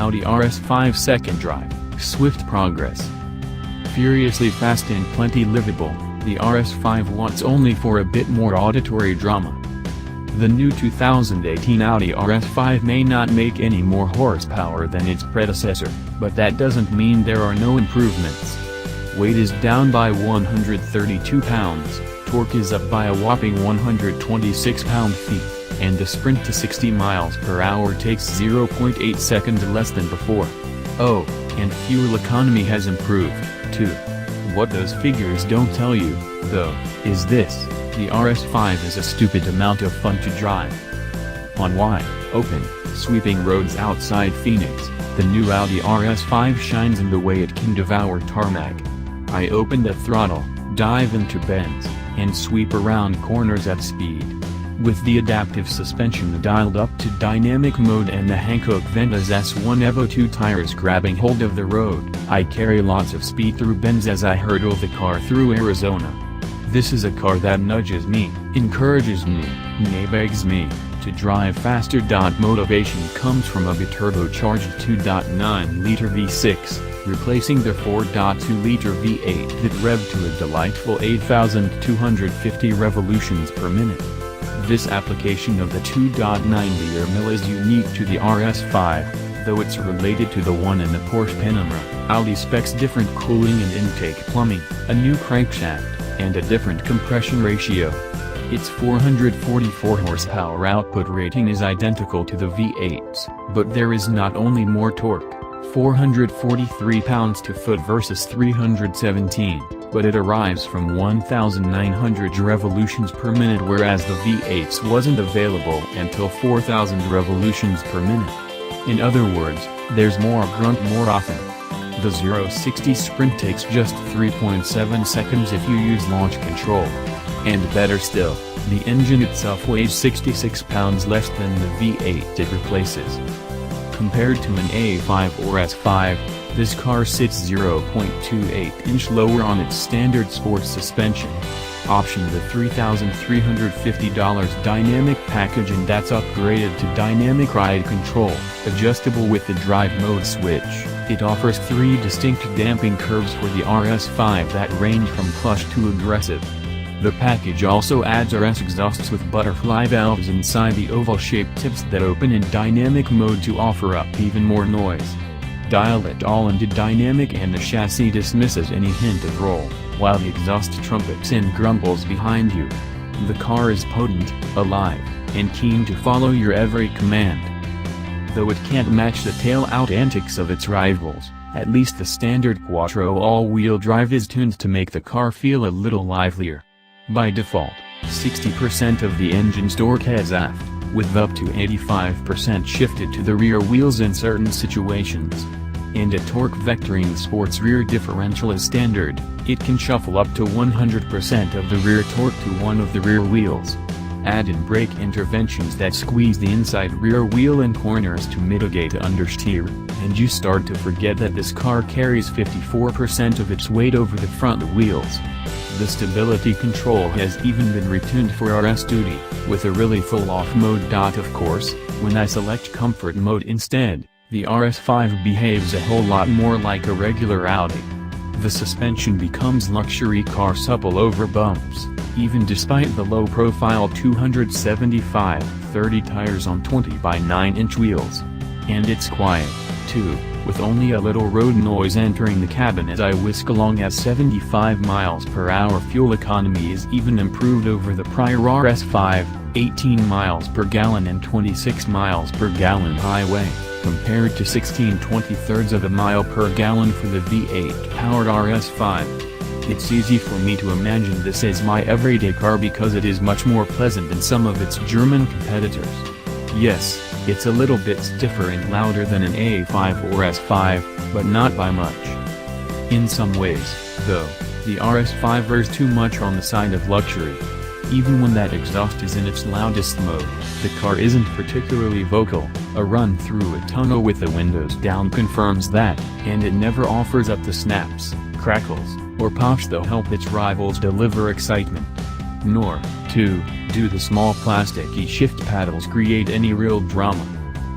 Audi RS5 second drive, swift progress. Furiously fast and plenty livable, the RS5 wants only for a bit more auditory drama. The new 2018 Audi RS5 may not make any more horsepower than its predecessor, but that doesn't mean there are no improvements. Weight is down by 132 pounds, torque is up by a whopping 126 pound-feet, and the sprint to 60 miles per hour takes 0.8 seconds less than before. Oh, and fuel economy has improved, too. What those figures don't tell you, though, is this: the RS5 is a stupid amount of fun to drive. On wide, open, sweeping roads outside Phoenix, the new Audi RS5 shines in the way it can devour tarmac. I open the throttle, dive into bends, and sweep around corners at speed. With the adaptive suspension dialed up to dynamic mode and the Hankook Ventus S1 Evo 2 tires grabbing hold of the road, I carry lots of speed through bends as I hurdle the car through Arizona. This is a car that nudges me, encourages me, begs me to drive faster. Motivation comes from a biturbocharged 2.9-liter V6, replacing the 4.2-liter V8 that revved to a delightful 8,250 revolutions per minute. This application of the 2.9-liter mill is unique to the RS5, though it's related to the one in the Porsche Panamera. Audi specs different cooling and intake plumbing, a new crankshaft, and a different compression ratio. Its 444 horsepower output rating is identical to the V8's, but there is not only more torque, 443 pounds-to-foot versus 317, but it arrives from 1,900 revolutions per minute, whereas the V8's wasn't available until 4,000 revolutions per minute. In other words, there's more grunt more often. The 0-60 sprint takes just 3.7 seconds if you use launch control. And better still, the engine itself weighs 66 pounds less than the V8 it replaces. Compared to an A5 or S5, this car sits 0.28 lower on its standard sports suspension. Option the $3,350 dynamic package, and that's upgraded to dynamic ride control, adjustable with the drive mode switch. It offers 3 distinct damping curves for the RS5 that range from plush to aggressive. The package also adds RS exhausts with butterfly valves inside the oval-shaped tips that open in dynamic mode to offer up even more noise. Dial it all into dynamic and the chassis dismisses any hint of roll, while the exhaust trumpets and grumbles behind you. The car is potent, alive, and keen to follow your every command. Though it can't match the tail-out antics of its rivals, at least the standard Quattro all-wheel drive is tuned to make the car feel a little livelier. By default, 60% of the engine's torque heads aft, with up to 85% shifted to the rear wheels in certain situations. And a torque vectoring sports rear differential is standard, it can shuffle up to 100% of the rear torque to one of the rear wheels. Add in brake interventions that squeeze the inside rear wheel in corners to mitigate understeer, and you start to forget that this car carries 54% of its weight over the front wheels. The stability control has even been retuned for RS duty, with a really full off mode. Of course, when I select comfort mode instead, the RS5 behaves a whole lot more like a regular Audi. The suspension becomes luxury car supple over bumps, even despite the low-profile 275/30 tires on 20/9-inch wheels. And it's quiet, too, with only a little road noise entering the cabin as I whisk along at 75 miles per hour. Fuel economy is even improved over the prior RS5, 18 miles per gallon and 26 miles per gallon highway, compared to 16/23 of a mile per gallon for the V8-powered RS5. It's easy for me to imagine this as my everyday car because it is much more pleasant than some of its German competitors. Yes, it's a little bit stiffer and louder than an A5 or S5, but not by much. In some ways, though, the RS5 errs too much on the side of luxury. Even when that exhaust is in its loudest mode, the car isn't particularly vocal. A run through a tunnel with the windows down confirms that, and it never offers up the snaps, crackles, or pops that help its rivals deliver excitement. Nor, too, do the small plasticky shift paddles create any real drama.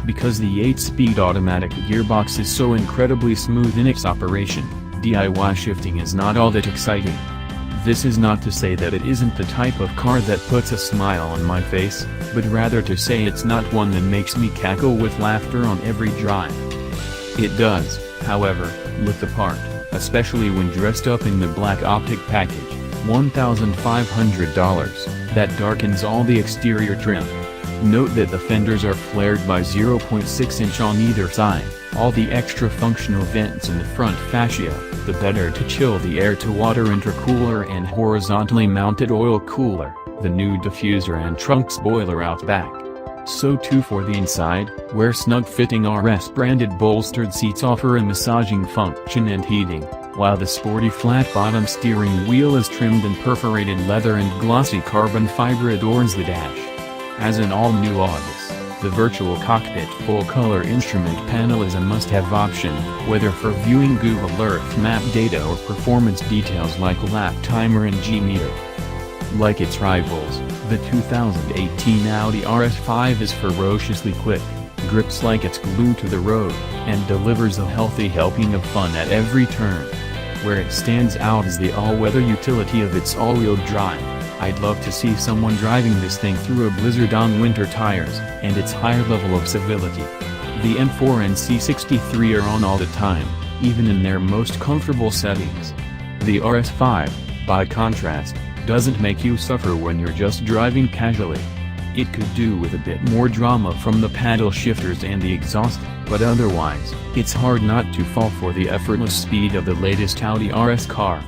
Because the 8-speed automatic gearbox is so incredibly smooth in its operation, DIY shifting is not all that exciting. This is not to say that it isn't the type of car that puts a smile on my face, but rather to say it's not one that makes me cackle with laughter on every drive. It does, however, look the part, especially when dressed up in the black optic package, $1,500, that darkens all the exterior trim. Note that the fenders are flared by 0.6 inch on either side, all the extra functional vents in the front fascia, the better to chill the air-to-water intercooler and horizontally mounted oil cooler, the new diffuser and trunk spoiler out back. So too for the inside, where snug-fitting RS-branded bolstered seats offer a massaging function and heating, while the sporty flat-bottom steering wheel is trimmed in perforated leather and glossy carbon fiber adorns the dash. As in all new Audis, the virtual cockpit full-color instrument panel is a must-have option, whether for viewing Google Earth map data or performance details like lap timer and G-meter. Like its rivals, the 2018 Audi RS5 is ferociously quick, grips like it's glued to the road, and delivers a healthy helping of fun at every turn. Where it stands out is the all-weather utility of its all-wheel drive. I'd love to see someone driving this thing through a blizzard on winter tires, and its higher level of civility. The M4 and C63 are on all the time, even in their most comfortable settings. The RS5, by contrast, doesn't make you suffer when you're just driving casually. It could do with a bit more drama from the paddle shifters and the exhaust, but otherwise, it's hard not to fall for the effortless speed of the latest Audi RS car.